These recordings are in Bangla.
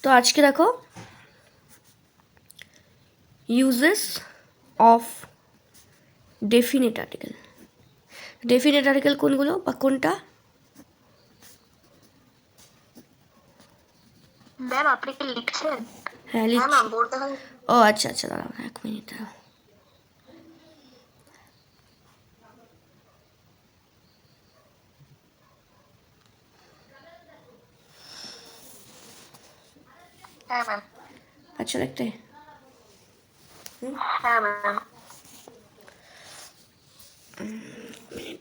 তো আজকে দেখো uses of definite article. Definite article কোনগুলো বা কোনটা? ম্যাম আপনি কি লিখছেন? হ্যাঁ লিখছি। ও আচ্ছা আচ্ছা, দাঁড়াও 1 মিনিট দাঁড়াও। হ্যাঁ ম্যাম। আচ্ছা দেখতে হ্যাঁ ম্যাম।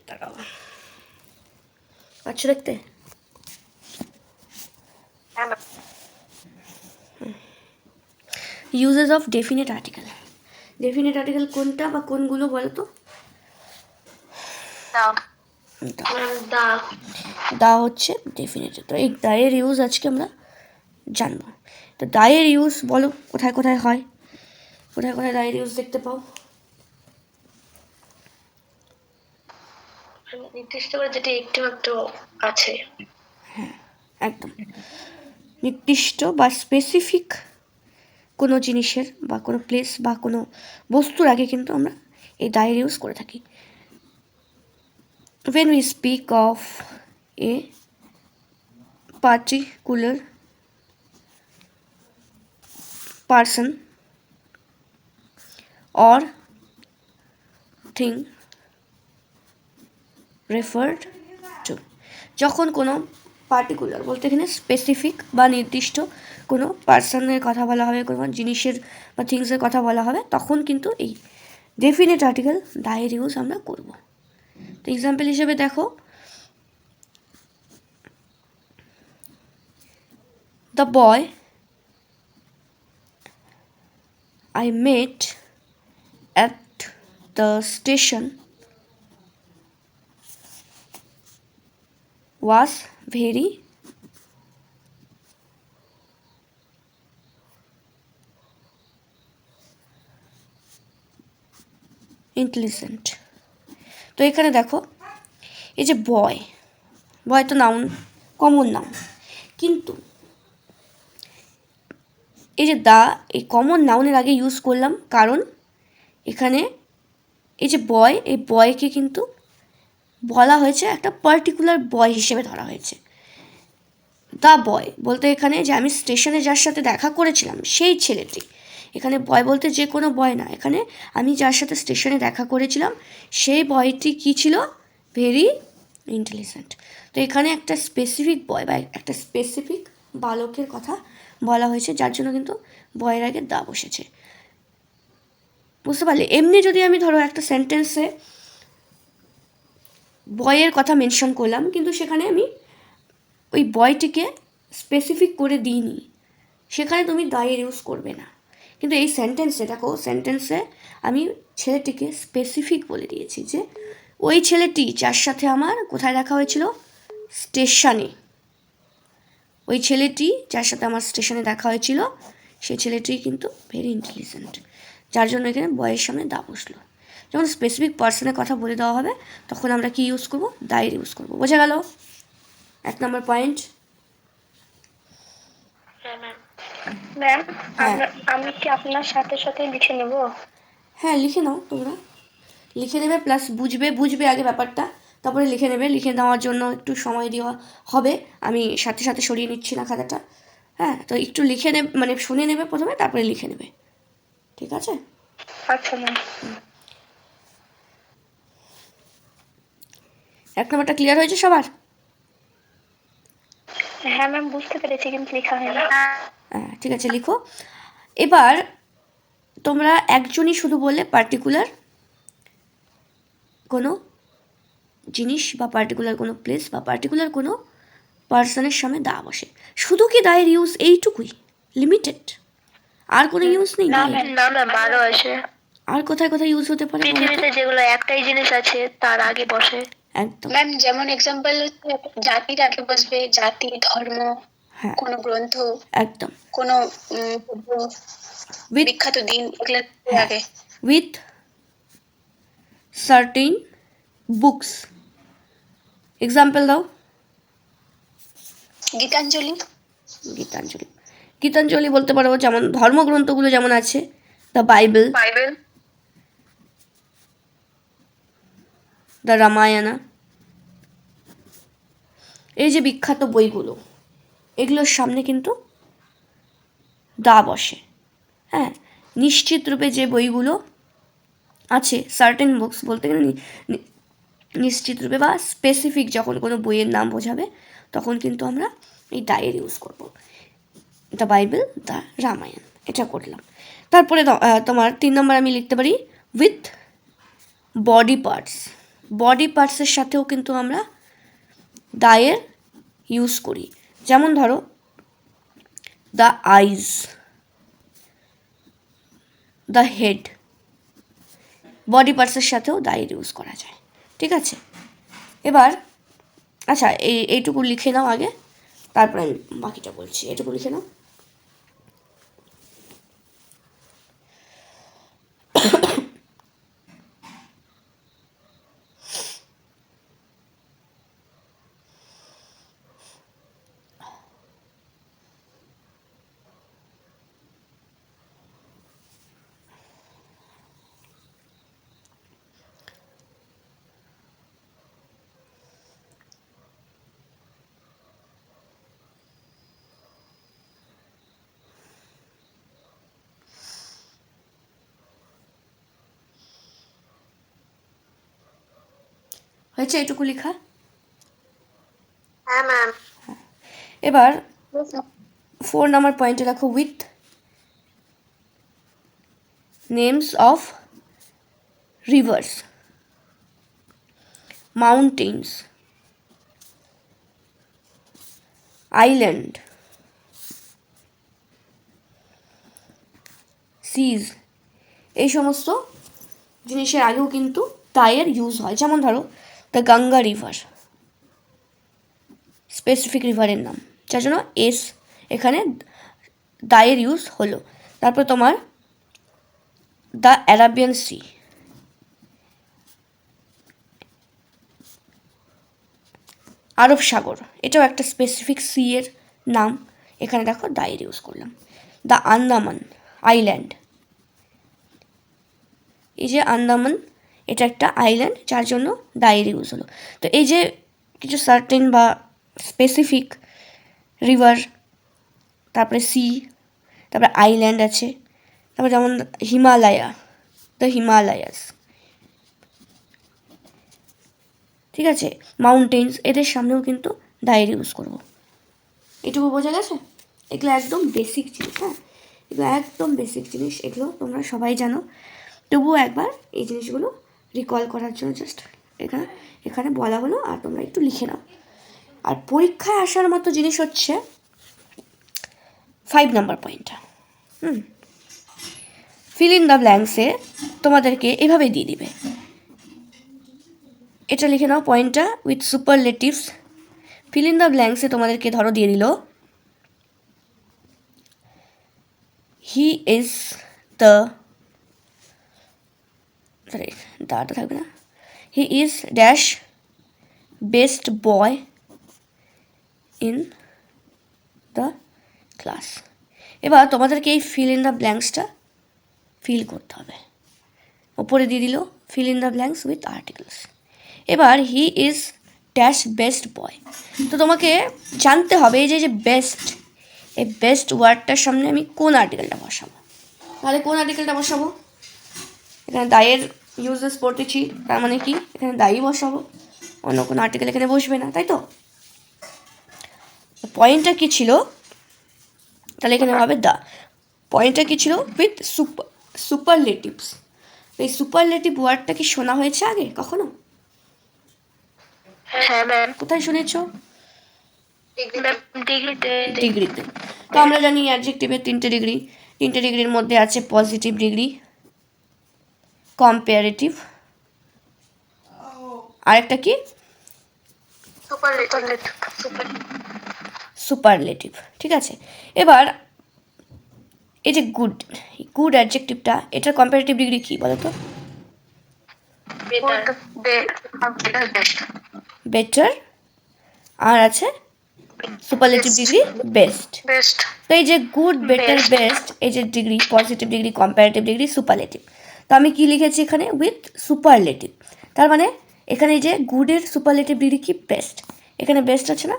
দাঁড়াও। আচ্ছা দেখতে হ্যাঁ ma'am. Uses of definite article. Definite article কোনটা বা কোনগুলো বলো তো? দা হচ্ছে ডেফিনেট। তো এই দায়ের ইউজ আজকে আমরা জানবো। তো দায়ের ইউজ বলো কোথায় কোথায় হয়, কোথায় কোথায় দায়ের ইউজ দেখতে পাও? নির্দিষ্ট করে যেটি একটু একটু আছে। হ্যাঁ একদম, নির্দিষ্ট বা স্পেসিফিক কোনো জিনিসের বা কোনো প্লেস বা কোনো বস্তুর আগে কিন্তু আমরা এই দায়ের ইউজ করে থাকি। when we speak of a particular person or thing referred to, যখন কোনো পার্টিকুলার বলতে এখানে স্পেসিফিক বা নির্দিষ্ট কোনো পার্সনের কথা বলা হবে, কোনো জিনিসের বা থিংসের কথা বলা হবে, তখন কিন্তু এই ডেফিনেট আর্টিকেল দায়ের ইউজ আমরা করব। তো এক্সাম্পল হিসেবে দেখো, the boy I met at the station was very intelligent. তো এখানে দেখো এই যে বয়, বয় তো নাউন, কমন নাউন, কিন্তু এই যে দা এই কমন নাউনের আগে ইউজ করলাম কারণ এখানে এই যে বয়, এই বয়কে কিন্তু বলা হয়েছে একটা পার্টিকুলার বয় হিসেবে ধরা হয়েছে। দ্য বয় বলতে এখানে যে আমি স্টেশনে যার সাথে দেখা করেছিলাম সেই ছেলেটি, এখানে বয় বলতে যে কোনো বয় না, এখানে আমি যার সাথে স্টেশনে দেখা করেছিলাম সেই বয়টি কী ছিল? Very intelligent. তো এখানে একটা স্পেসিফিক বয় বা একটা স্পেসিফিক বালকের কথা বলা হয়েছে, যার জন্য কিন্তু বয়ের আগে দা বসেছে। বুঝতে পারলে? এমনি যদি আমি ধরো একটা সেন্টেন্সে বয়ের কথা মেনশন করলাম, কিন্তু সেখানে আমি ওই বয়টিকে স্পেসিফিক করে দিইনি, সেখানে তুমি দায়ের ইউজ করবে না। কিন্তু এই সেন্টেন্সে দেখো, সেন্টেন্সে আমি ছেলেটিকে স্পেসিফিক বলে দিয়েছি যে ওই ছেলেটি যার সাথে আমার কোথায় দেখা হয়েছিল? স্টেশনে। ওই ছেলেটি যার সাথে আমার স্টেশনে দেখা হয়েছিল সেই ছেলেটি কিন্তু ভেরি ইন্টেলিজেন্ট, যার জন্য এখানে বয়ের সামনে দা বসলো। যখন স্পেসিফিক পার্সনের কথা বলে দেওয়া হবে তখন আমরা কি ইউজ করব? দায়ের ইউজ করব। বোঝা গেল 1 নম্বর পয়েন্ট? ম্যাম আমি কি আপনার সাথে সাথে লিখে নেব? হ্যাঁ লিখে নাও, তোমরা লিখে নেবে, প্লাস বুঝবে আগে ব্যাপারটা, তারপরে লিখে নেবে। লিখে নেওয়ার জন্য একটু সময় দেওয়া হবে, আমি সাথে সাথে সরিয়ে নিচ্ছি না খাতাটা। হ্যাঁ, তো একটু লিখে নেবে, মানে শুনে নেবে প্রথমে, তারপরে লিখে নেবে, ঠিক আছে? আচ্ছা ম্যাম। 1 নম্বরটা ক্লিয়ার হয়েছে সবার? হ্যাঁ ম্যাম বুঝতে পেরেছি, কিন্তু লেখা হয়নি। হ্যাঁ ঠিক আছে, লিখো। এবার তোমরা একজনই শুধু বললে পার্টিকুলার কোনো জিনিস বা পার্টিকুলার কোনো প্লেস বা পার্টিকুলার কোনো পার্সনের সামনে দা বসে। শুধু কি দায়ের ইউজ এইটুকুই লিমিটেড? আর কোনো ইউজ নেই? না ম্যাম আরো আছে। আর কোথায় কোথায় ইউজ হতে পারে? পৃথিবীতে যেগুলো একটাই জিনিস আছে তার আগে বসে। একদম ম্যাম যেমন এক্সাম্পল জাতির আগে বসবে, জাতি, ধর্ম, হ্যাঁ কোনো গ্রন্থ, একদম, কোনো উইথ বিখ্যাত দিন, এগুলো আগে। With certain books. এক্সাম্পল দাও। গীতাঞ্জলি। গীতাঞ্জলি, গীতাঞ্জলি বলতে পারো যেমন ধর্মগ্রন্থগুলো যেমন আছে দ্য বাইবেল, দ্য রামায়ণা, এই যে বিখ্যাত বইগুলো, এগুলোর সামনে কিন্তু দা বসে। হ্যাঁ, নিশ্চিত রূপে যে বইগুলো আছে, সার্টেন বুকস বলতে গেলে নিশ্চিত রূপে বা স্পেসিফিক যখন কোনো বইয়ের নাম বোঝাবে তখন কিন্তু আমরা এই দায়ের ইউজ করব। দ্য বাইবেল, দ্য রামায়ণ, এটা করলাম। তারপরে তোমার 3 নম্বর আমি লিখতে পারি উইথ বডি পার্টস। বডি পার্টসের সাথেও কিন্তু আমরা দায়ের ইউজ করি। যেমন ধরো the eyes, the head, body পার্টসের সাথেও দায়ের ইউজ করা যায়। ঠিক আছে, এবার আচ্ছা এইটুকু লিখে নাও আগে, তারপরে আমি বাকিটা বলছি। এটুকু লিখে নাও। হয়েছে এটুকু লেখা? হ্যাঁ ম্যাম। এবার 4 নম্বর পয়েন্টে রাখো with names of rivers, mountains, island, seas, এই সমস্ত জিনিসের আগেও কিন্তু দায়ের ইউজ হয়। যেমন ধরো দ্য গঙ্গা রিভার, স্পেসিফিক রিভারের নাম, যার জন্য এস এখানে দায়ের ইউজ হলো। তারপর তোমার দ্য অ্যারাবিয়ান সি, আরব সাগর, এটাও একটা স্পেসিফিক সি এর নাম, এখানে দেখো দায়ের ইউজ করলাম। দ্য আন্দামান আইল্যান্ড, এই যে আন্দামান এটা একটা আইল্যান্ড, যার জন্য দায়ের ইউজ হলো। তো এই যে কিছু সার্টেন বা স্পেসিফিক রিভার, তারপরে সি, তারপরে আইল্যান্ড আছে, তারপরে যেমন হিমালয়া, দ্য হিমালয়াস, ঠিক আছে, মাউন্টেন্স, এদের সামনেও কিন্তু দায়ের ইউজ করব। এটুকু বোঝা গেছে? এগুলো একদম বেসিক জিনিস। হ্যাঁ, এগুলো একদম বেসিক জিনিস, এগুলো তোমরা সবাই জানো। তবুও একবার এই জিনিসগুলো রিকল করার জন্য জাস্ট এখানে বলা হলো, আর তোমরা একটু লিখে নাও। আর পরীক্ষায় আসার মতো জিনিস হচ্ছে 5 নম্বর পয়েন্টটা। ফিল ইন দ্য ব্ল্যাঙ্কসে তোমাদেরকে এভাবে দিয়ে দিবে, এটা লিখে নাও পয়েন্টটা with superlatives. Fill in the ব্ল্যাঙ্কসে তোমাদেরকে ধরো দিয়ে দিল হি ইজ দ্য, সরি দাটা থাকবে না, he is dash best boy in the class. এবার তোমাদেরকে এই ফিল ইন দ্য ব্ল্যাঙ্কসটা ফিল করতে হবে। ওপরে দিয়ে দিল fill in the blanks with articles. এবার he is dash best boy, তো তোমাকে জানতে হবে এই যে বেস্ট, এই বেস্ট ওয়ার্ডটার সামনে আমি কোন আর্টিকেলটা বসাবো। তাহলে কোন আর্টিকেলটা বসাবো? এখানে দায়ের ইউজেস পড়তেছি, তার মানে কি এখানে দায়ী বসাবো, অন্য কোনো আর্টিকেল এখানে বসবে না, তাই তো? পয়েন্টটা কি ছিল? তাহলে এখানে হবে দা। পয়েন্টটা কি ছিল? উইথ সুপারলেটিভস। এই সুপারলেটিভ ওয়ার্ডটা কি শোনা হয়েছে আগে কখনো? হ্যাঁ ম্যাম। কোথায় শুনেছ? ডিগ্রিতে। ডিগ্রিতে। তো আমরা জানি অ্যাডজেক্টিভের 3টে ডিগ্রি, 3টে ডিগ্রির মধ্যে আছে পজিটিভ ডিগ্রি, কম্পারেটিভ, আরেকটা কি সুপারলেটিভ। ঠিক আছে, এবার এই যে গুড অ্যাডজেক্টিভটা, এটার কম্পারেটিভ ডিগ্রি কি বলো তো? বেটার, আর আছে সুপারলেটিভ ডিগ্রি বেস্ট। বেস্ট। তো এই যে গুড, বেটার, Best. বেস্ট, এই যে degree, positive degree, comparative degree, superlative. তো আমি কি লিখেছি এখানে? With superlative. তার মানে এখানে এই যে গুডের সুপারলেটিভ ডিগ্রি কি? বেস্ট। এখানে বেস্ট আছে না?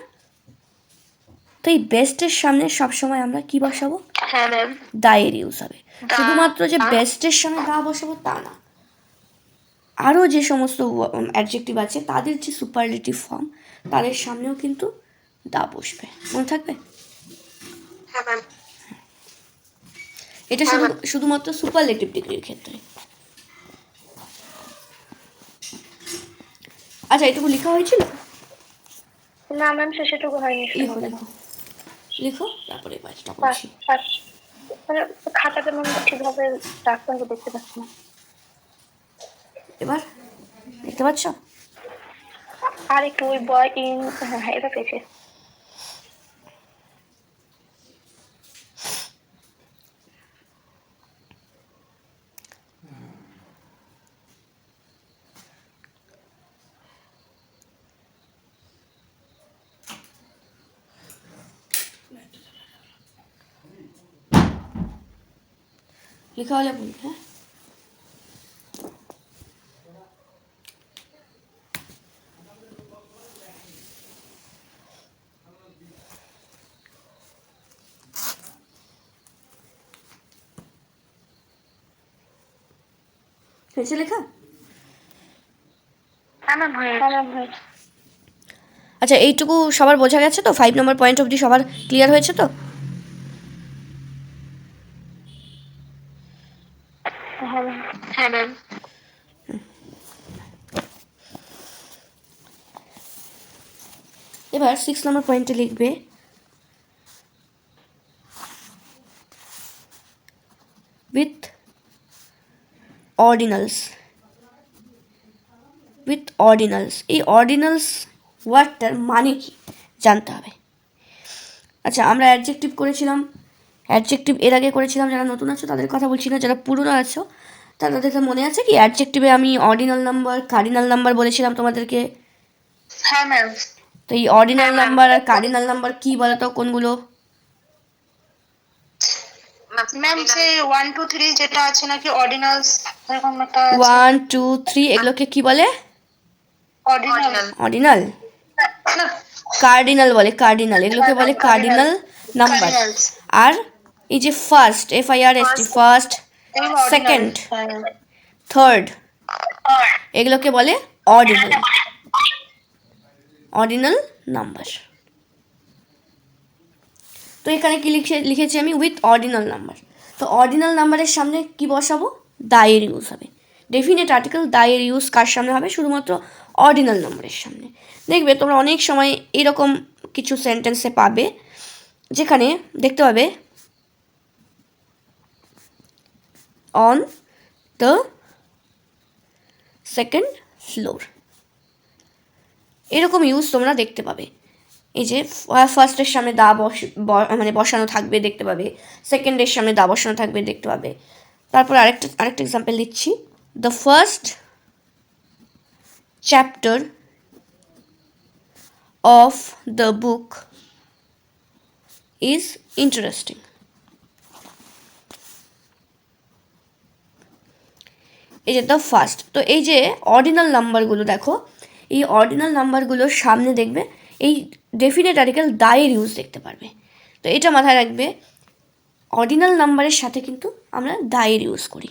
তো এই বেস্টের সামনে সবসময় আমরা কি বসাবো? হ্যাঁ ম্যাম। দায়ের ইউজ হবে। শুধুমাত্র যে বেস্টের সামনে দা বসাবো তা না, আরও যে সমস্ত অ্যাডজেক্টিভ আছে তাদের যে সুপারলেটিভ ফর্ম তাদের সামনেও কিন্তু দা বসবে, মনে থাকবে? হ্যাঁ ম্যাম। এটা শুধুমাত্র সুপারলেটিভ ডিগ্রির ক্ষেত্রে। আচ্ছা, এটুকু লেখা হয়েছিল? না ম্যাম, সেটুকু হয়নি। লিখো লিখো লিখো, তারপরে বাকিটা বলছি। মানে খাতাটা ম্যাম ঠিকভাবে রাখতে হবে, দেখতে পাচ্ছি না। এবার দেখতে পাচ্ছ? আর একটু ওই বয় ইন, হ্যাঁ এটা পেয়েছে। লেখা হলে বলবে। হ্যাঁ, হয়েছে লেখা? হ্যাঁ ম্যাম, হয়েছে। আচ্ছা, এইটুকু সবার বোঝা গেছে তো? 5 নম্বর পয়েন্ট অবধি সবার ক্লিয়ার হয়েছে তো? হ্যাঁ ম্যাম। এবার 6 নম্বর পয়েন্টে লিখবে উইথ অর্ডিনালস। উইথ অর্ডিনালস, এই অর্ডিনালস ওয়ার্ডটার মানে কি জানতে হবে। আচ্ছা, আমরা অ্যাডজেক্টিভ করেছিলাম, অ্যাডজেক্টিভ এর আগে করেছিলাম। যারা নতুন আছো তাদের কথা বলছি না, যারা পুরনো আছো তাদের মনে আছে কি অ্যাডজেক্টিভে আমি অর্ডিনাল নাম্বার, কার্ডিনাল নাম্বার বলেছিলাম তোমাদেরকে? হ্যাঁ ম্যাম। তো এই অর্ডিনাল নাম্বার আর কার্ডিনাল নাম্বার কি বলতো, কোনগুলো? ম্যাম সেই 1 2 3 যেটা আছে নাকি অর্ডিনালস, এরকম একটা 1 2 3 এগুলোকে কি বলে? অর্ডিনাল। অর্ডিনাল, না, কার্ডিনাল বলে, কার্ডিনাল, এগুলোকে বলে কার্ডিনাল নাম্বার। আর এই যে first, FIRST, first, second, third, এগুলোকে বলে অর্ডিনাল, অর্ডিনাল নাম্বার। তো এখানে কি লিখেছি আমি? With ordinal number. তো অর্ডিনাল নাম্বারের সামনে কি বসাবো? দায়ের ইউজ হবে। ডেফিনেট আর্টিকেল দায়ের ইউজ কার সামনে হবে? শুধুমাত্র অর্ডিনাল নাম্বারের সামনে। দেখবে তোমরা অনেক সময় এরকম কিছু সেন্টেন্সে পাবে যেখানে দেখতে পাবে অন দ্য সেকেন্ড ফ্লোর, এরকম ইউজ তোমরা দেখতে পাবে। এই যে ফার্স্টের সামনে দা মানে বসানো থাকবে দেখতে পাবে, সেকেন্ডের সামনে দা বসানো থাকবে দেখতে পাবে। তারপর আরেকটা এক্সাম্পল দিচ্ছি। The first chapter of the book is interesting. এই যে দ্য ফার্স্ট, তো এই যে অর্ডিনাল নাম্বারগুলো দেখো, এই অর্ডিনাল নাম্বারগুলোর সামনে দেখবে এই ডেফিনেট আর্টিকেল দায়ের ইউজ দেখতে পারবে। তো এটা মাথায় রাখবে, অর্ডিনাল নাম্বারের সাথে কিন্তু আমরা দায়ের ইউজ করি,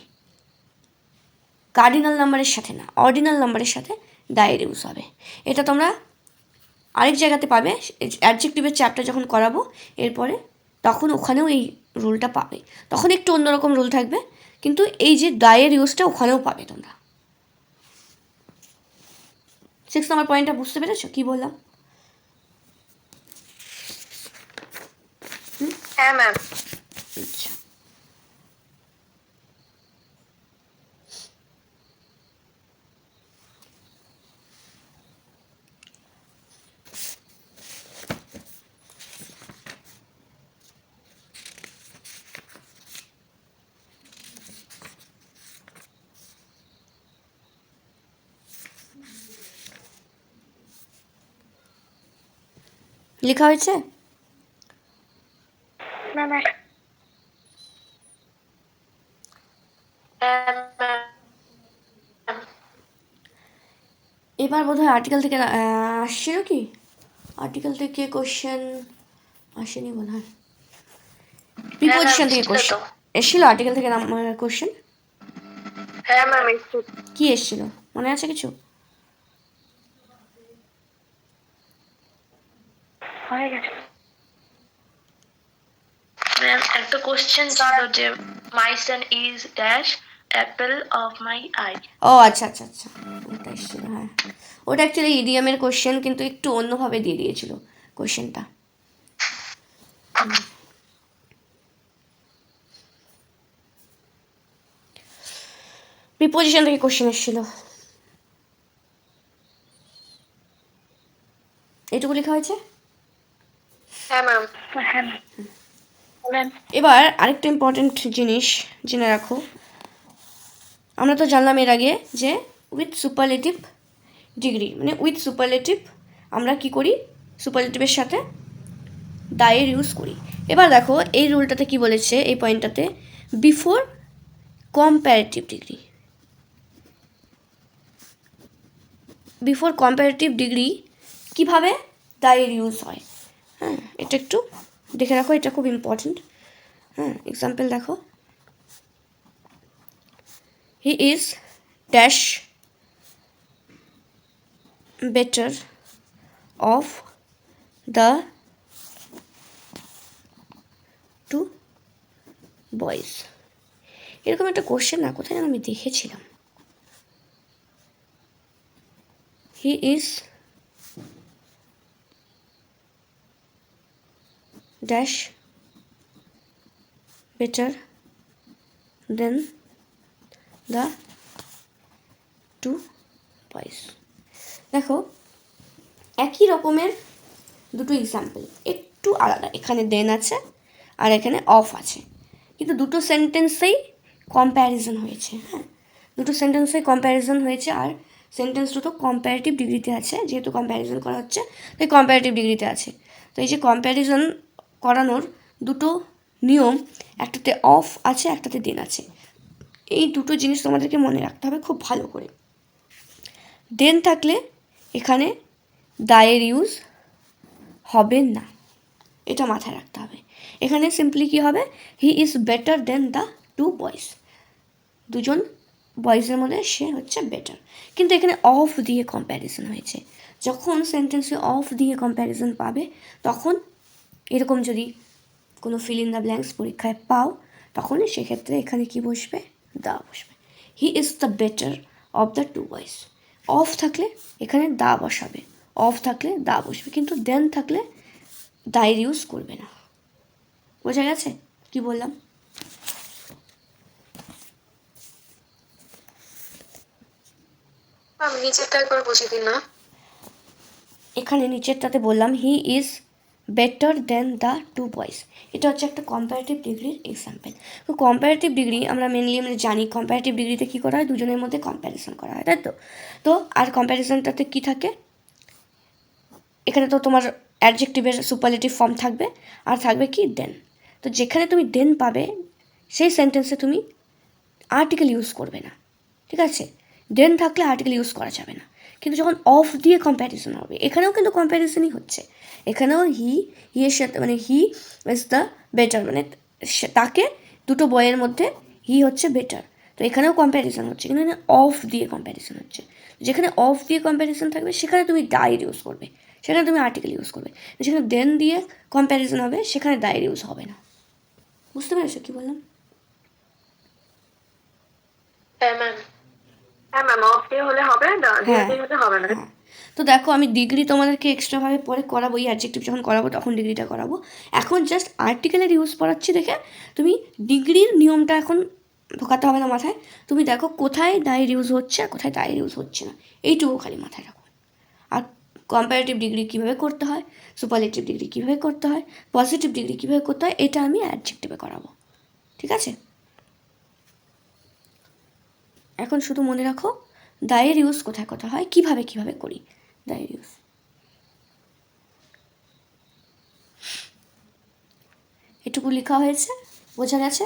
কার্ডিনাল নাম্বারের সাথে না, অর্ডিনাল নাম্বারের সাথে দায়ের ইউজ হবে। এটা তোমরা আরেক জায়গাতে পাবে, অ্যাডজেক্টিভের চ্যাপ্টার যখন করাবো এরপরে, তখন ওখানেও এই রুলটা পাবে। তখন একটু অন্যরকম রুল থাকবে, কিন্তু এই যে দায়ের ইউজটা ওখানেও পাবে তোমরা। 6 নম্বর পয়েন্টটা বুঝতে পেরেছো কি বললাম? হ্যাঁ ম্যাম। আচ্ছা, লেখা হয়েছে? না না এবার বোধহয় আর্টিকেল থেকে আসছিল কি? আর্টিকেল থেকে কোশ্চেন আসেনি বোধ হয়। প্রিপোজিশন থেকে কোশ্চেন এসেছিল, আর্টিকেল থেকে কোশ্চেন। হ্যাঁ ম্যাম কি এসেছিল মনে আছে কিছু? হয়ে গেছে ম্যাম। একটা কোশ্চেন ছিল যে my son is dash apple of my eye. ও আচ্ছা আচ্ছা আচ্ছা, ওটা এসেছিল। হ্যাঁ, ওটা অ্যাকচুয়ালি ইডিএমের কোশ্চেন, কিন্তু একটু অন্যভাবে দিয়ে দিয়েছিল কোশ্চেনটা। প্রিপোজিশন থেকে কোশ্চেন এসেছিল। এটুকু লেখা হয়েছে। হ্যাঁ ম্যাম। হ্যাঁ ম্যাম। এবার আরেকটা ইম্পর্টেন্ট জিনিস জেনে রাখো। আমরা তো জানলাম এর আগে যে উইথ সুপারলেটিভ ডিগ্রি, মানে উইথ সুপারলেটিভ আমরা কি করি, সুপারলেটিভের সাথে দায়ের ইউজ করি। এবার দেখো এই রুলটাতে কি বলেছে, এই পয়েন্টটাতে before comparative degree. Before comparative degree কীভাবে দায়ের ইউজ হয়, হ্যাঁ এটা একটু দেখে রাখো, এটা খুব ইম্পর্টেন্ট। হ্যাঁ, এক্সাম্পল দেখো, he is dash better of the two boys. এরকম একটা কোশ্চেন না কোথায় যেন আমি দেখেছিলাম। He is dash better than the two boys. দেখো একই রকমের দুটো এক্সাম্পল, একটু আলাদা, এখানে দেন আছে আর এখানে অফ আছে, কিন্তু দুটো সেন্টেন্সেই কম্প্যারিজন হয়েছে। হ্যাঁ, দুটো সেন্টেন্সেই কম্প্যারিজন হয়েছে, আর সেন্টেন্স দুটো কম্প্যারেটিভ ডিগ্রিতে আছে, যেহেতু কম্প্যারিজন করা হচ্ছে তাই কম্প্যারেটিভ ডিগ্রিতে আছে। তো এই যে কম্প্যারিজন করানোর দুটো নিয়ম, একটাতে অফ আছে একটাতে দেন আছে, এই দুটো জিনিস তোমাদেরকে মনে রাখতে হবে খুব ভালো করে। দেন থাকলে এখানে দায়ের ইউজ হবে না, এটা মাথায় রাখতে হবে। এখানে সিম্পলি কী হবে, he is better than the two boys, দুজন বয়েজের মধ্যে সে হচ্ছে বেটার। কিন্তু এখানে অফ দিয়ে কম্প্যারিজন হয়েছে, যখন সেন্টেন্সে অফ দিয়ে কম্প্যারিজন পাবে তখন এরকম যদি কোনো ফিল ইন দ্য ব্ল্যাঙ্কস পরীক্ষায় পাও, তখন সেক্ষেত্রে এখানে কি বসবে, দা বসবে। He is the better of the two boys. Of থাকলে এখানে দা বসাবে, অফ থাকলে দা বসবে, কিন্তু দেন থাকলে দায়ের ইউজ করবে না। বোঝা গেছে কি বললাম? আমি নিচেরটা একবার বুঝিয়ে দিন না। এখানে নিচেরটাতে বললাম he is better than the two boys, এটা হচ্ছে একটা কম্পারেটিভ ডিগ্রির এক্সাম্পল। তো কম্পারেটিভ ডিগ্রি আমরা মেনলি আমরা জানি, কম্পারেটিভ ডিগ্রিতে কী করা হয়, দুজনের মধ্যে কম্প্যারিজন করা হয়, তাই তো। তো আর কম্প্যারিজনটাতে কী থাকে, এখানে তো তোমার অ্যাডজেক্টিভের সুপারলেটিভ ফর্ম থাকবে, আর থাকবে কি দেন। তো যেখানে তুমি দেন পাবে সেই সেন্টেন্সে তুমি আর্টিকেল ইউজ করবে না, ঠিক আছে। দেন থাকলে আর্টিকেল ইউজ করা যাবে না। কিন্তু যখন অফ দিয়ে কম্প্যারিজন হবে, এখানেও কিন্তু কম্প্যারিজনই হচ্ছে, এখানেও এর সাথে মানে হি ইজ দ্য বেটার, মানে তাকে দুটো বইয়ের মধ্যে হি হচ্ছে বেটার, তো এখানেও কম্প্যারিজন হচ্ছে, কিন্তু এখানে অফ দিয়ে কম্প্যারিজন হচ্ছে। যেখানে অফ দিয়ে কম্প্যারিজন থাকবে সেখানে তুমি দায়ের ইউজ করবে, সেখানে তুমি আর্টিকেল ইউজ করবে। যেখানে দেন দিয়ে কম্প্যারিজন হবে সেখানে দায়ের ইউজ হবে না। বুঝতে পেরেছো কী বললাম? হ্যাঁ ম্যাম। হ্যাঁ ম্যাম, অফ ডে হলে হবে না, ডে হ্যাঁ হলে হবে না। হ্যাঁ। তো দেখো আমি ডিগ্রি তোমাদেরকে এক্সট্রাভাবে পরে করাবো, এই অ্যাডজেক্টিভ যখন করাবো তখন ডিগ্রিটা করাবো। এখন জাস্ট আর্টিকেলের ইউজ পড়াচ্ছি দেখে তুমি ডিগ্রির নিয়মটা এখন ঢোকাতে হবে না মাথায়। তুমি দেখো কোথায় দায়ের ইউজ হচ্ছে আর কোথায় দায়ের ইউজ হচ্ছে না, এইটুকু খালি মাথায় রাখো। আর কম্পারেটিভ ডিগ্রি কীভাবে করতে হয়, সুপারলেটিভ ডিগ্রি কীভাবে করতে হয়, পজিটিভ ডিগ্রি কীভাবে করতে হয়, এটা আমি অ্যাডজেক্টিভে করাবো, ঠিক আছে। এখন শুধু মনে রাখো দায়ের ইউজ কোথায় কোথায় হয়, কীভাবে কীভাবে করি দায়ের ইউজ। এইটুকু লেখা হয়েছে, বোঝা গেছে?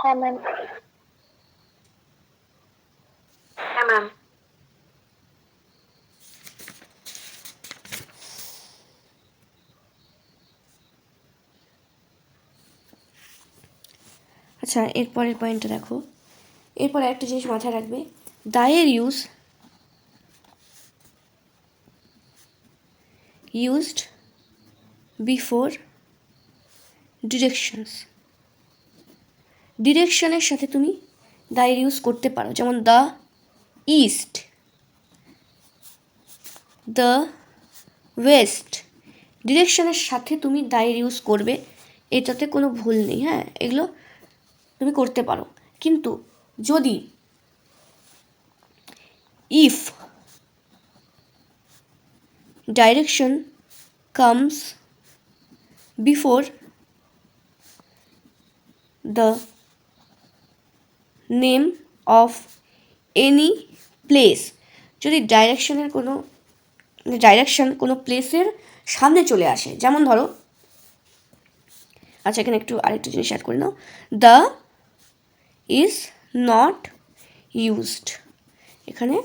হ্যাঁ ম্যাম। হ্যাঁ ম্যাম। আচ্ছা, এরপরের পয়েন্টটা দেখো। এরপরে একটা জিনিস মাথায় রাখবে, দায়ের used before ডিরেকশনের সাথে তুমি দায়ের ইউজ করতে পারো, যেমন দ্য ইস্ট, দ্য ওয়েস্ট। ডিরেকশনের সাথে তুমি দায়ের ইউজ করবে, এটাতে কোনো ভুল নেই। হ্যাঁ, এগুলো তুমি করতে পারো। কিন্তু যদি if direction comes before the name of any place, যদি ডাইরেকশন কোনো প্লেসের সামনে চলে আসে, যেমন ধরো, আচ্ছা এখানে আরেকটু জিনিস অ্যাড করে নাও, দ্য ইজ নট ইউজড, এখানে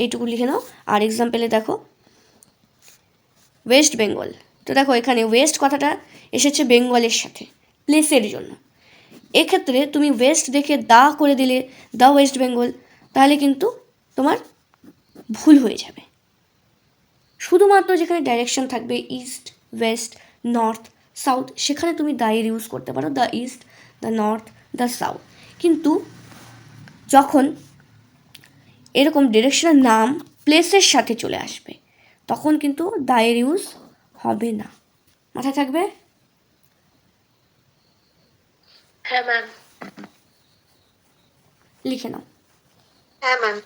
এইটুকু লিখে নাও। আর এক্সাম্পলে দেখো, ওয়েস্ট বেঙ্গল, তো দেখো এখানে ওয়েস্ট কথাটা এসেছে বেঙ্গলের সাথে, প্লেসের জন্য। এক্ষেত্রে তুমি ওয়েস্ট দেখে দা করে দিলে, দ্য ওয়েস্ট বেঙ্গল, তাহলে কিন্তু তোমার ভুল হয়ে যাবে। শুধুমাত্র যেখানে ডাইরেকশন থাকবে ইস্ট, ওয়েস্ট, নর্থ, সাউথ, সেখানে তুমি দায়ের ইউজ করতে পারো, the east, the north, the south. কিন্তু যখন এরকম ডিরেকশনের নাম প্লেসের সাথে চলে আসবে, তখন কিন্তু দায়ের ইউজ হবে না। মাথায় থাকবে? হ্যাঁ ম্যাম। লিখে নাও। হ্যাঁ ম্যাম।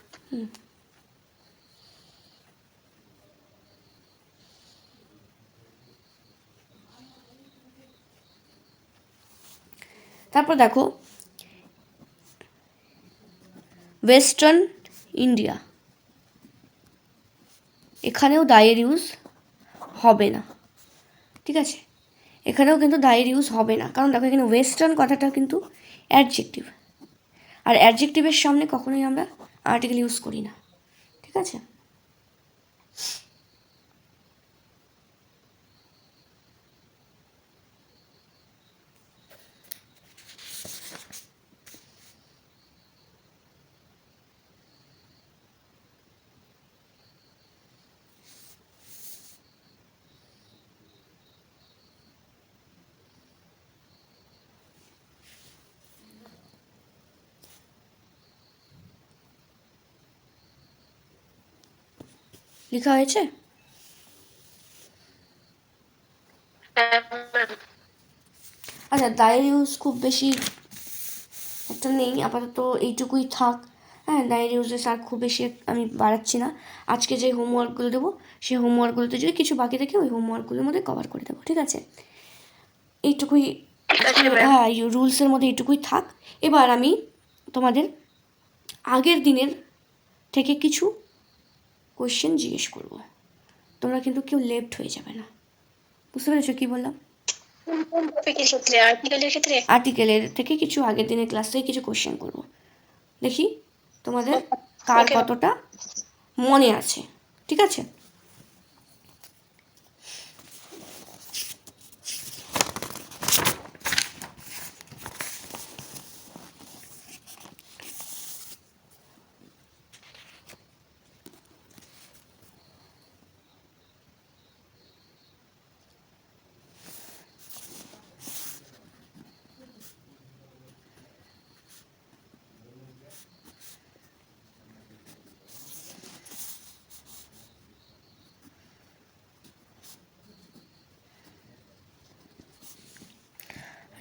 তারপর দেখো, ওয়েস্টার্ন ইন্ডিয়া, এখানেও দায়ের ইউজ হবে না। ঠিক আছে, এখানেও কিন্তু দায়ের ইউজ হবে না, কারণ দেখো এখানে ওয়েস্টার্ন কথাটা কিন্তু অ্যাডজেক্টিভ, আর অ্যাডজেক্টিভের সামনে কখনোই আমরা আর্টিকেল ইউজ করি না। ঠিক আছে, লেখা হয়েছে? হ্যাঁ ম্যাম। আচ্ছা, দায়ের ইউজ খুব বেশি একটা নেই, আপাতত এইটুকুই থাক। হ্যাঁ, দায়ের ইউজেস আর খুব বেশি আমি বাড়াচ্ছি না। আজকে যে হোমওয়ার্কগুলো দেবো, সেই হোমওয়ার্কগুলোতে যদি কিছু বাকি থাকে, ওই হোমওয়ার্কগুলোর মধ্যে কভার করে দেবো। ঠিক আছে, এইটুকুই। ঠিক আছে ম্যাম। হ্যাঁ, রুলসের মধ্যে এইটুকুই থাক। এবার আমি তোমাদের আগের দিনের থেকে কিছু কোয়েশ্চেন জিজ্ঞেস করবো, তোমরা কিন্তু কেউ লেফট হয়ে যাবে না। বুঝতে পেরেছো কী বললাম? টপিকের ক্ষেত্রে, আর্টিকেলের ক্ষেত্রে? আর্টিকেলের থেকে কিছু আগের দিনের ক্লাস থেকে কিছু কোয়েশ্চেন করবো, দেখি তোমাদের কার Okay. কতটা মনে আছে। ঠিক আছে,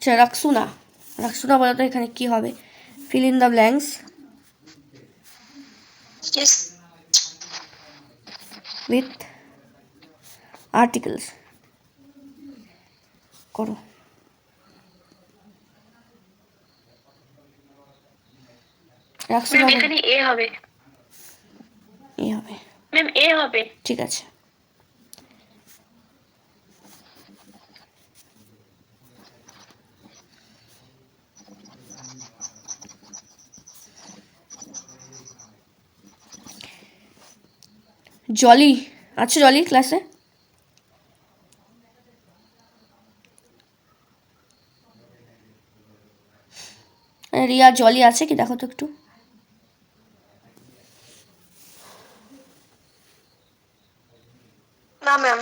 আচ্ছা রাখসুনা বলো তো এখানে কি হবে? Feel in the blanks Yes. With articles করো। রাখসুনা ম্যাম এখানে এ হবে। এ হবে, ম্যাম এ হবে। ঠিক আছে। জলি আছে জলি ক্লাসে? রিয়া জলি আছে কি দেখো তো একটু। না ম্যাম।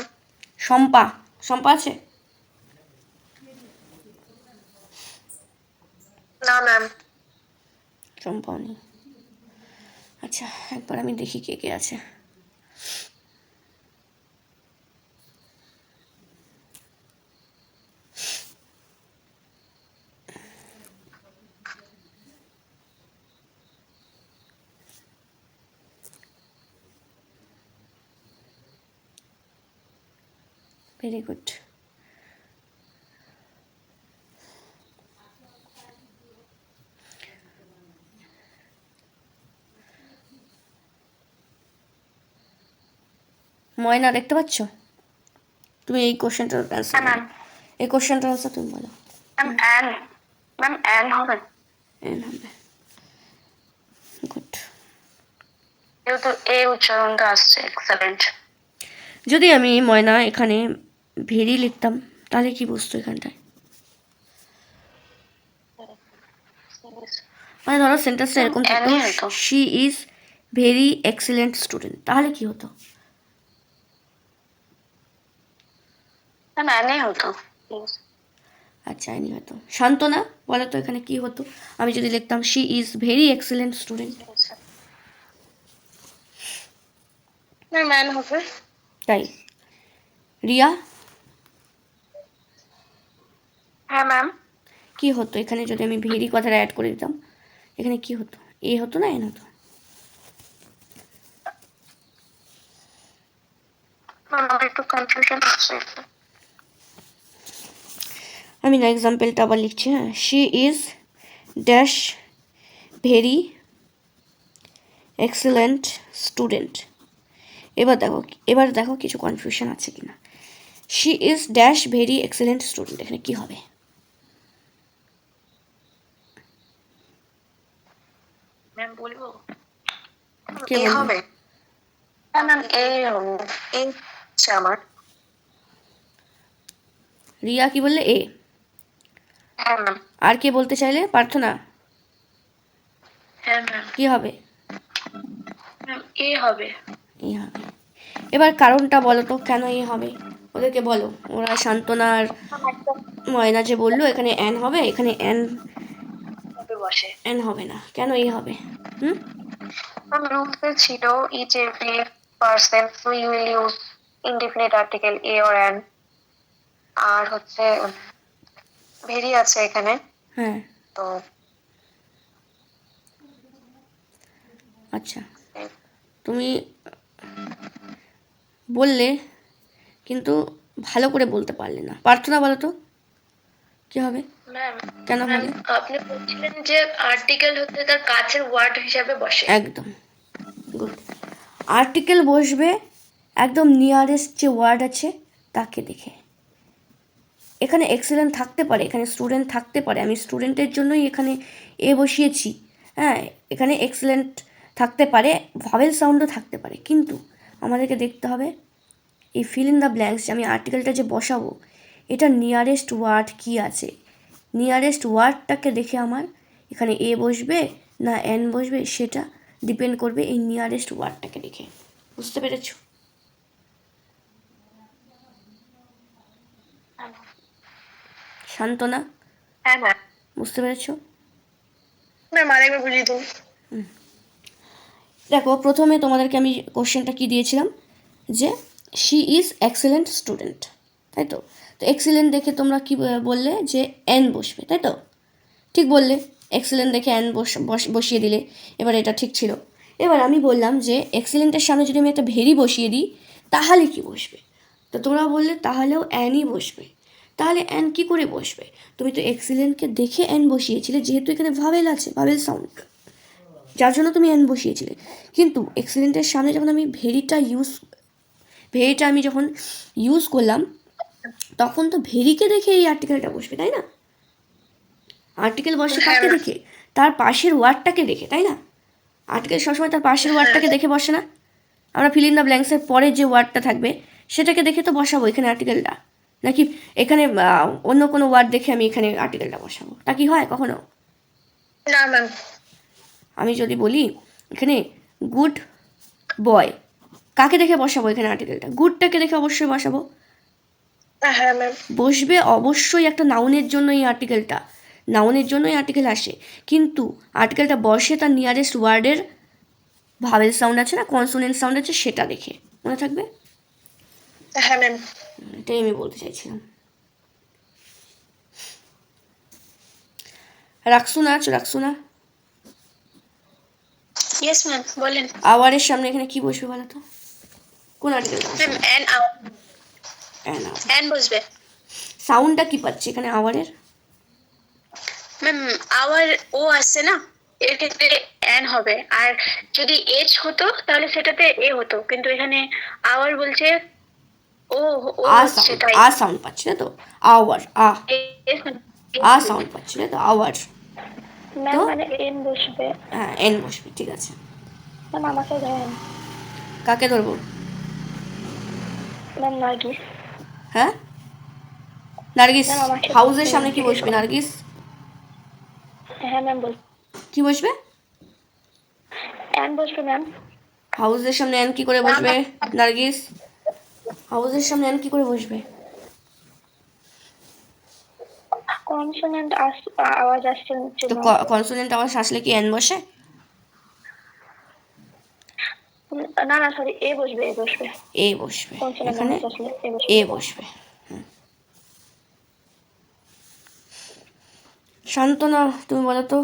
শম্পা, শম্পা আছে? না ম্যাম। শম্পাও নেই। আচ্ছা একবার আমি দেখি কে কে আছে। Very good. ময়না দেখতে পাচ্ছ? তুমি এই কোশ্চেনটার অ্যান্সার, ম্যাম। এই কোশ্চেনটার অ্যান্সার তুমি বলো। Ma'am an. ম্যাম অ্যান হবে। এন হবে। গুড। যেহেতু এ উচ্চারণটা আসছে এক্সেলেন্ট। যদি আমি ময়না এখানে ভেরি লিখতাম তাহলে কি বুঝতো এখানটায়? মানে ধরো সেন্টেন্সটা এরকম থাকতো, অ্যানই হতো। She is very excellent student, তাহলে কি হতো? ম্যাম অ্যানই হতো। আচ্ছা আইনি হতো। শান্তনা বলো তো এখানে কি হতো আমি যদি লিখতাম she is very excellent student? Ma'am an হবে। তাই। রিয়া হ্যাঁ ম্যাম। কি হতো এখানে যদি আমি ভেরি কথাটা অ্যাড করে দিতাম? এখানে কি হতো? এ হতো না এন হতো? ম্যাম আমার একটু কনফিউশন হচ্ছে। আমি না এক্সাম্পলটা আবার লিখছি। হ্যাঁ, she is dash very excellent student. এবার দেখো কিছু কনফিউশন আছে কিনা। She is dash very excellent student, এখানে কি হবে? ম্যাম বলবো? কে এ বলবে? হবে। হ্যাঁ ম্যাম এ হবে। এ হচ্ছে আমার। রিয়া কি বললে? এ। হ্যাঁ ম্যাম। আর কে বলতে চাইলে? প্রার্থনা হ্যাঁ ম্যাম। কি হবে? ম্যাম এ হবে। এ হবে। এবার কারণটা বলো তো কেন এ হবে, ওদেরকে বলো। ওরা শান্তনা আর ময়না যে বললো এখানে অ্যান হবে, এখানে অ্যান হবে বসে। অ্যান হবে না, কেন এ হবে? হুম, ম্যাম রুলসে ছিল each every person we will use indefinite article a or an। আর হচ্ছে ভেরি আছে এখানে হ্যাঁ তো। আচ্ছা তুমি বললে কিন্তু ভালো করে বলতে পারলে না। প্রার্থনা বলো তো কি হবে, ম্যাম কেন ম্যাম হবে? আপনি বলছিলেন যে আর্টিকেল হচ্ছে তার কাছের ওয়ার্ড হিসাবে বসে। একদম গুড। আর্টিকেল বসবে একদম নিয়ারেস্ট যে ওয়ার্ড আছে তাকে দেখে। এখানে এক্সেলেন্ট থাকতে পারে, এখানে স্টুডেন্ট থাকতে পারে, আমি স্টুডেন্টের জন্যই এখানে এ বসিয়েছি। হ্যাঁ, এখানে এক্সেলেন্ট থাকতে পারে, ভাওয়েল সাউন্ডও থাকতে পারে, কিন্তু আমাদেরকে দেখতে হবে এই ফিল ইন দ্য ব্ল্যাঙ্কস যে আমি আর্টিকেলটা যে বসাবো এটা নিয়ারেস্ট ওয়ার্ড কি আছে, নিয়ারেস্ট ওয়ার্ডটাকে দেখে আমার এখানে এ বসবে না এন বসবে সেটা ডিপেন্ড করবে এই নিয়ারেস্ট ওয়ার্ডটাকে দেখে। বুঝতে পেরেছো? শান্তনা হ্যাঁ ম্যাম। বুঝতে পেরেছো? ম্যাম আরেকবার বুঝিয়ে দিন। দেখো প্রথমে তোমাদেরকে আমি কোশ্চেনটা কি দিয়েছিলাম যে শি ইজ এক্সেলেন্ট স্টুডেন্ট, তাই তো? তো এক্সেলেন্ট দেখে তোমরা কি বললে যে এন বসবে, তাই তো? ঠিক বললে, এক্সেলেন্ট দেখে এন বসিয়ে দিলে, এবার এটা ঠিক ছিল। এবার আমি বললাম যে এক্সেলেন্টের সামনে যদি আমি একটা ভেরি বসিয়ে দিই তাহলে কি বসবে? তো তোমরা বললে তাহলেও অ্যানই বসবে। তাহলে অ্যান কি করে বসবে? তুমি তো এক্সেলেন্টকে দেখে অ্যান বসিয়েছিলে, যেহেতু এখানে ভাওয়েল আছে, ভাওয়েল সাউন্ড, যার জন্য তুমি অ্যান বসিয়েছিলে। কিন্তু এক্সেলেন্টের সামনে যখন আমি ভেরিটা আমি যখন ইউজ করলাম তখন তো ভেরিকে দেখে এই আর্টিকেলটা বসবে, তাই না? আর্টিকেল বসে কাকে দেখে? তার পাশের ওয়ার্ডটাকে দেখে, তাই না? আর্টিকেল সবসময় তার পাশের ওয়ার্ডটাকে দেখে বসে না? আমরা ফিল ইন দ্য ব্ল্যাঙ্কসের পরে যে ওয়ার্ডটা থাকবে সেটাকে দেখে তো বসাবো এখানে আর্টিকেলটা, নাকি এখানে অন্য কোনো ওয়ার্ড দেখে আমি এখানে আর্টিকেলটা বসাবো? তা কি হয় কখনো? না ম্যাম। আমি যদি বলি এখানে গুড বয়, কাকে দেখে বসাবো এখানে আর্টিকেলটা? গুডটাকে দেখে অবশ্যই বসাবো। হ্যাঁ ম্যাম। বসবে অবশ্যই একটা নাউনের জন্য এই আর্টিকেলটা, নাউনের জন্য এই আর্টিকেল আসে, কিন্তু আর্টিকেলটা বসে তার নিয়ারেস্ট ওয়ার্ডের ভাওয়েল সাউন্ড আছে না, কনসোনেন্ট সাউন্ড আছে, সেটা দেখে। মনে থাকবে? হ্যাঁ ম্যাম। এটাই আমি বলতে চাইছিলাম। রাখছু না রাখছু না ইয়েস ম্যাম, বলেন। আওয়ারের সামনে এখানে কি বসবে বলো তো? কোন আর্টিকেলটা বসবে? ম্যাম এন বসবে। সাউন্ডটা কি পাচ্ছি এখানে আওয়ারের? ম্যাম আওয়ার ও আসছে না, এর ক্ষেত্রে এন হবে, আর যদি এইচ হতো তাহলে সেটাতে এ হতো, কিন্তু এখানে আওয়ার বলছে ও ও হচ্ছে তাই। আ সাউন্ড পাচ্ছি না তো, আওয়ার আ সাউন্ড পাচ্ছি না তো, আওয়ার। ম্যাম মানে এন বসবে। হ্যাঁ এন বসবে, ঠিক আছে। ম্যাম আমাকে ধরেন। কাকে ধরবো? ম্যাম নার্গিস। হ্যাঁ নার্গিস। ম্যাম আমাকে হাউসের সামনে কি বসবে নার্গিস? হ্যাঁ ম্যাম বল। কি বসবে? এন বসবে ম্যাম। হাউসের সামনে এন কি করে বসবে নার্গিস? হাউসের সামনে এন কি করে বসবে? কনসোনেন্ট আওয়াজ আসছে নিচে। তো কনসোনেন্ট আওয়াজ আসলে কি এন বসে? না না সরি, এ বসবে, এ বসবে। এ বসবে কনসোনেন্ট এখানে, আওয়াজ আসলে এ বসবে। এ বসবে। শান্তনা তুমি বলো তো,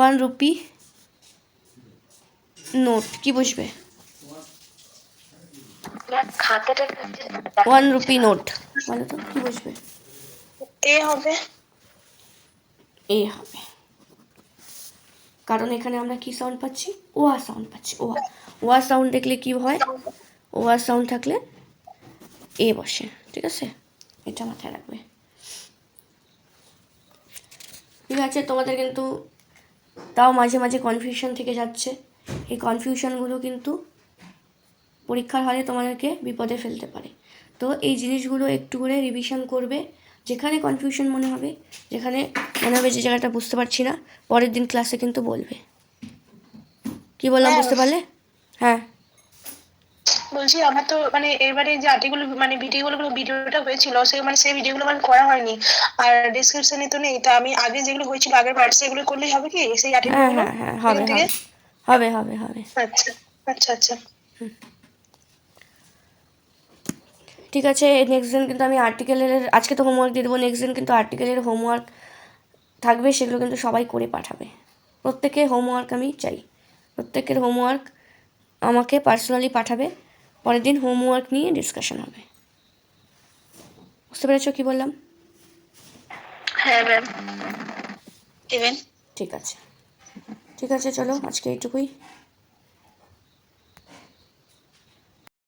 1 রুপি নোট কি বসবে? 1 রুপি নোট বলো তো কি বসবে? এ হবে। এ হবে, কারণ এখানে আমরা কি সাউন্ড পাচ্ছি? ওয়া সাউন্ড পাচ্ছি। ওয়া সাউন্ড দেখলে কি হয়? ওয়া সাউন্ড থাকলে এ বসে, ঠিক আছে? এটা মাথায় রাখবে। ঠিক আছে, তোমাদের কিন্তু তাও মাঝে মাঝে কনফিউশন থেকে যাচ্ছে। এই কনফিউশনগুলো কিন্তু পরীক্ষার হলে তোমাদেরকে বিপদে ফেলতে পারে। তো এই জিনিসগুলো একটু করে রিভিশন করবে। যেখানে কনফিউশন মনে হবে, যেখানে মনে হবে যে জায়গাটা বুঝতে পারছি না, পরের দিন ক্লাসে কিন্তু বলবে। কি বললাম বুঝতে পারলে? হ্যাঁ বলছি আমার তো মানে এবারে যে আর্টিকেল মানে ভিডিওটা হয়েছিল সেই ভিডিওগুলো মানে করা হয়নি, আর ডেসক্রিপশনে তো নেই, তা আমি আগে যেগুলো হয়েছিল আগের পার্ট সেগুলো করলেই হবে কি সেই হ্যাঁ আর্টিকেলগুলো হ্যাঁ হ্যাঁ হবে থেকে? হবে হবে হবে হবে। আচ্ছা আচ্ছা আচ্ছা। ঠিক আছে, নেক্সট দিন কিন্তু আমি আর্টিকেলের, আজকে তো হোমওয়ার্ক দিয়ে দেবো, নেক্সট দিন কিন্তু আর্টিকেলের হোমওয়ার্ক থাকবে, সেগুলো কিন্তু সবাই করে পাঠাবে। প্রত্যেকের হোমওয়ার্ক আমি চাই, প্রত্যেকের হোমওয়ার্ক আমাকে পার্সোনালি পাঠাবে। পরের দিন হোমওয়ার্ক নিয়ে ডিসকাশন হবে। বুঝতে পেরেছো কি বললাম? হ্যাঁ ম্যাম। ইভেন ঠিক আছে, ঠিক আছে, চলো আজকে এইটুকুই।